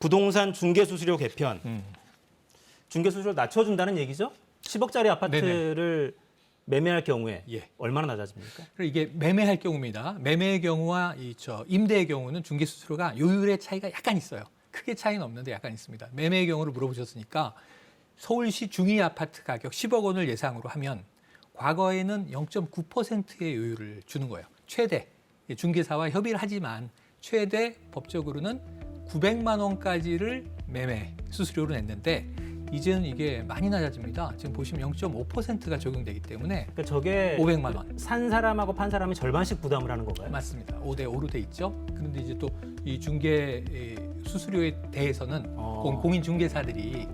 부동산 중개수수료 개편. 중개수수료를 낮춰준다는 얘기죠? 10억짜리 아파트를 매매할 경우에 예. 얼마나 낮아집니까? 그리고 이게 매매할 경우입니다. 매매의 경우와 임대의 경우는 중개수수료가 요율의 차이가 약간 있어요. 크게 차이는 없는데 약간 있습니다. 매매의 경우를 물어보셨으니까 서울시 중위 아파트 가격 10억 원을 예상으로 하면 과거에는 0.9%의 요율을 주는 거예요. 최대 중개사와 협의를 하지만 최대 법적으로는 900만 원까지를 매매 수수료로 냈는데 이제는 이게 많이 낮아집니다. 지금 보시면 0.5%가 적용되기 때문에 그러니까 저게 500만 원. 산 사람하고 판 사람이 절반씩 부담을 하는 건가요? 맞습니다. 5대 5로 돼 있죠. 그런데 이제 또 이 중개 수수료에 대해서는 공인 중개사들이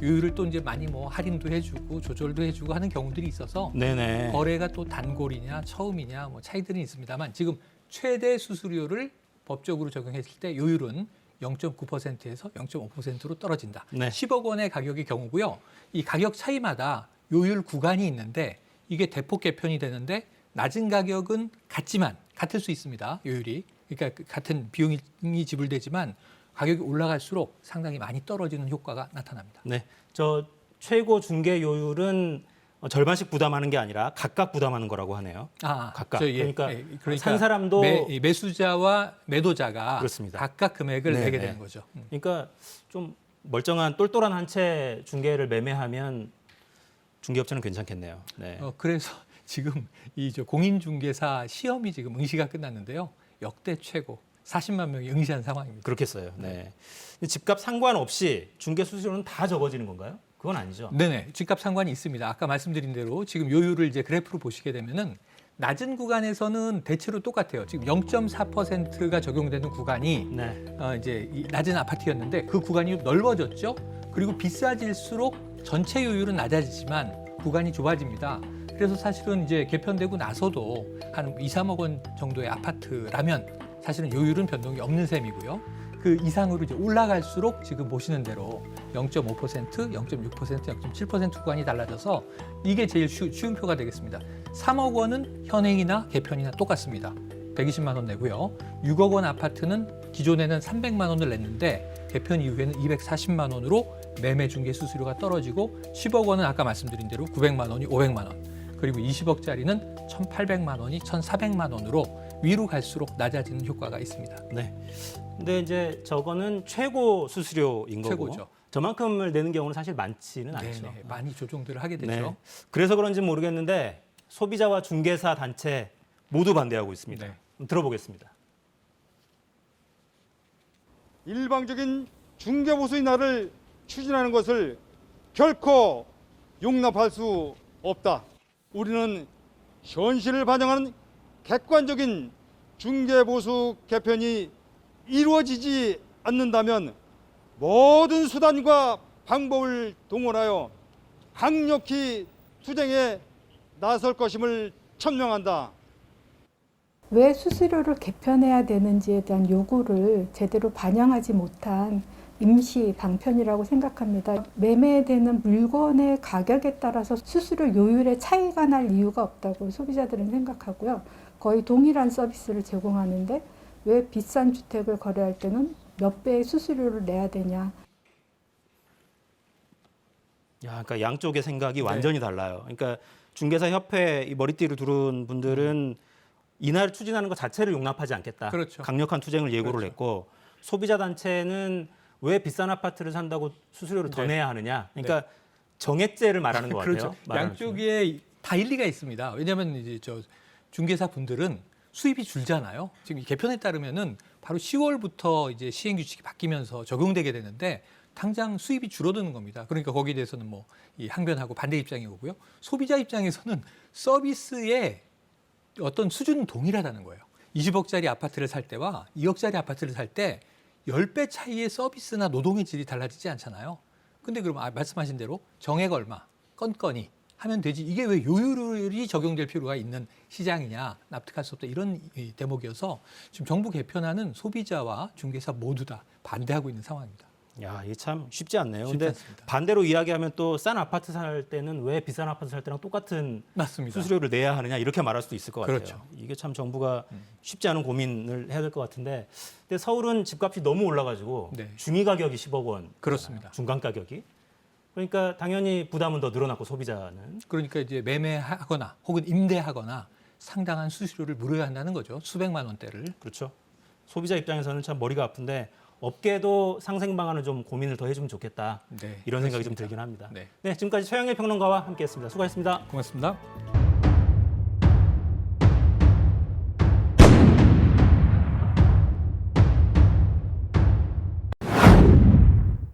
요율을 또 이제 많이 뭐 할인도 해주고 조절도 해주고 하는 경우들이 있어서 네네. 거래가 또 단골이냐 처음이냐 뭐 차이들은 있습니다만 지금 최대 수수료를 법적으로 적용했을 때 요율은 0.9%에서 0.5%로 떨어진다. 네. 10억 원의 가격의 경우고요. 이 가격 차이마다 요율 구간이 있는데 이게 대폭 개편이 되는데 낮은 가격은 같지만 같을 수 있습니다. 요율이. 그러니까 같은 비용이 지불되지만 가격이 올라갈수록 상당히 많이 떨어지는 효과가 나타납니다. 네. 저 최고 중개 요율은 절반씩 부담하는 게 아니라 각각 부담하는 거라고 하네요. 각각. 그러니까 산 사람도 매수자와 매도자가 그렇습니다. 각각 금액을 네네. 내게 되는 거죠. 그러니까 좀 멀쩡한 똘똘한 한 채 중개를 매매하면 중개업체는 괜찮겠네요. 네. 그래서 지금 이 공인중개사 시험이 지금 응시가 끝났는데요. 역대 최고 40만 명이 응시한 상황입니다. 그렇겠어요. 네. 집값 상관없이 중개 수수료는 다 적어지는 건가요? 그건 아니죠. 네네. 집값 상관이 있습니다. 아까 말씀드린 대로 지금 요율을 이제 그래프로 보시게 되면은 낮은 구간에서는 대체로 똑같아요. 지금 0.4%가 적용되는 구간이 네. 이제 이 낮은 아파트였는데 그 구간이 넓어졌죠. 그리고 비싸질수록 전체 요율은 낮아지지만 구간이 좁아집니다. 그래서 사실은 이제 개편되고 나서도 한 2, 3억 원 정도의 아파트라면 사실은 요율은 변동이 없는 셈이고요. 그 이상으로 이제 올라갈수록 지금 보시는 대로 0.5%, 0.6%, 0.7% 구간이 달라져서 이게 제일 쉬운 표가 되겠습니다. 3억 원은 현행이나 개편이나 똑같습니다. 120만 원 내고요. 6억 원 아파트는 기존에는 300만 원을 냈는데 개편 이후에는 240만 원으로 매매 중개 수수료가 떨어지고 10억 원은 아까 말씀드린 대로 900만 원이 500만 원. 그리고 20억짜리는 1,800만 원이 1,400만 원으로 위로 갈수록 낮아지는 효과가 있습니다. 네. 근데 이제 저거는 최고 수수료인 거고 최고죠. 저만큼을 내는 경우는 사실 많지는 않죠. 네네, 많이 조정들을 하게 되죠. 네. 그래서 그런지 모르겠는데 소비자와 중개사 단체 모두 반대하고 있습니다. 네. 들어보겠습니다. 일방적인 중개보수의 날을 추진하는 것을 결코 용납할 수 없다. 우리는 현실을 반영하는 객관적인 중개보수 개편이 이루어지지 않는다면 모든 수단과 방법을 동원하여 강력히 투쟁에 나설 것임을 천명한다. 왜 수수료를 개편해야 되는지에 대한 요구를 제대로 반영하지 못한 임시 방편이라고 생각합니다. 매매되는 물건의 가격에 따라서 수수료 요율의 차이가 날 이유가 없다고 소비자들은 생각하고요. 거의 동일한 서비스를 제공하는데 왜 비싼 주택을 거래할 때는 몇 배의 수수료를 내야 되냐. 그러니까 양쪽의 생각이 완전히 달라요. 그러니까 중개사 협회 이 머리띠를 두른 분들은 이날을 추진하는 것 자체를 용납하지 않겠다. 그렇죠. 강력한 투쟁을 예고를 그렇죠. 했고 소비자 단체는 왜 비싼 아파트를 산다고 수수료를 더 내야 하느냐. 그러니까 정액제를 말하는 것 같아요. 그렇죠. 양쪽에 다 일리가 있습니다. 왜냐하면 이제 중개사 분들은 수입이 줄잖아요. 지금 이 개편에 따르면은 바로 10월부터 이제 시행 규칙이 바뀌면서 적용되게 되는데 당장 수입이 줄어드는 겁니다. 그러니까 거기에 대해서는 뭐 이 항변하고 반대 입장이 오고요. 소비자 입장에서는 서비스의 어떤 수준은 동일하다는 거예요. 20억짜리 아파트를 살 때와 2억짜리 아파트를 살 때 10배 차이의 서비스나 노동의 질이 달라지지 않잖아요. 근데 그럼 말씀하신 대로 정액 얼마, 건건이 하면 되지. 이게 왜 요율이 적용될 필요가 있는 시장이냐, 납득할 수 없다. 이런 대목이어서 지금 정부 개편안은 소비자와 중개사 모두 다 반대하고 있는 상황입니다. 야, 이게 참 쉽지 않네요. 쉽지 근데 않습니다. 반대로 이야기하면 또 싼 아파트 살 때는 왜 비싼 아파트 살 때랑 똑같은 맞습니다. 수수료를 내야 하느냐 이렇게 말할 수도 있을 것 같아요. 그렇죠. 이게 참 정부가 쉽지 않은 고민을 해야 될 것 같은데, 근데 서울은 집값이 너무 올라가지고 네. 중위 가격이 10억 원, 그렇습니다. 중간 가격이. 그러니까 당연히 부담은 더 늘어났고 소비자는. 그러니까 이제 매매하거나 혹은 임대하거나 상당한 수수료를 물어야 한다는 거죠. 수백만 원대를. 그렇죠. 소비자 입장에서는 참 머리가 아픈데 업계도 상생 방안을 좀 고민을 더 해주면 좋겠다. 네, 이런 생각이 그렇습니다. 좀 들긴 합니다. 네. 네, 지금까지 최영일 평론가와 함께했습니다. 수고하셨습니다. 고맙습니다.